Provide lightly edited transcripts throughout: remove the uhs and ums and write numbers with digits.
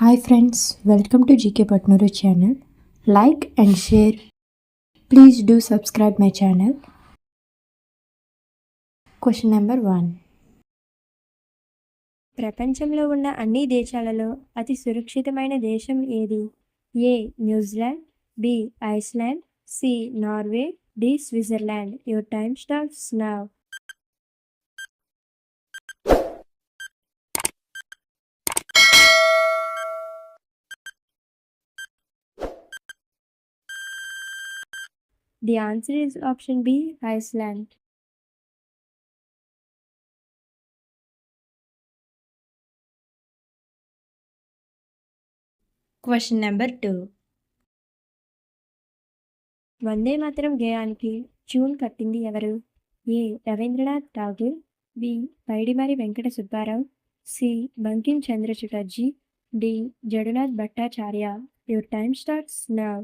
Hi friends, welcome to GK Patnuru channel. Like and share. Please do subscribe my channel. Question number 1. ప్రపంచంలో ఉన్న అన్ని దేశాలలో అతి సురక్షితమైన దేశం ఏది? A New Zealand, B Iceland, C Norway, D Switzerland. Your time starts now. The answer is option B, Iceland. Question number 2. Vande Mataram గేయానికి tune కట్టింది ఎవరు? A Rabindranath Tagore, B Paidimarri Venkata Subbarao, C Bankim Chandra Chatterjee, D Jadunath Bhattacharya. Your time starts now.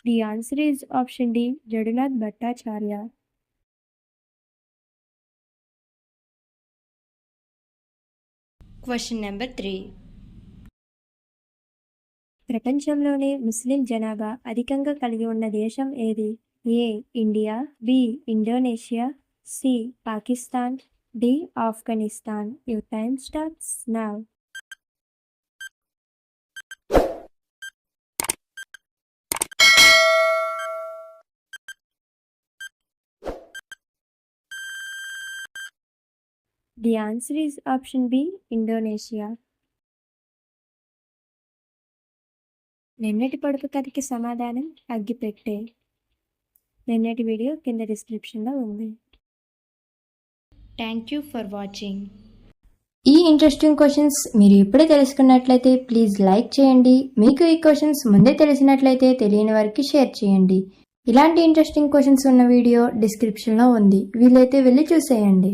The answer is option D, Jadunath Bhattacharya. Question number 3. ప్రపంచంలోనే ముస్లిం జనాభా అధికంగా కలిగి ఉన్న దేశం ఏది? A India, B Indonesia, C Pakistan, D Afghanistan. Your time starts now. The answer is option B, Indonesia. నిన్నటి పొడుపు కథకి సమాధానం అగ్గిపెట్టె. నిన్నటి వీడియో కింద డిస్క్రిప్షన్లో ఉంది. Thank you for watching. ఈ ఇంట్రెస్టింగ్ క్వశ్చన్స్ మీరు ఇప్పుడే తెలుసుకున్నట్లయితే ప్లీజ్ లైక్ చేయండి. మీకు ఈ క్వశ్చన్స్ ముందే తెలిసినట్లయితే తెలియని వారికి షేర్ చేయండి. ఇలాంటి ఇంట్రెస్టింగ్ క్వశ్చన్స్ ఉన్న వీడియో డిస్క్రిప్షన్లో ఉంది, వీలైతే వెళ్ళి చూసేయండి.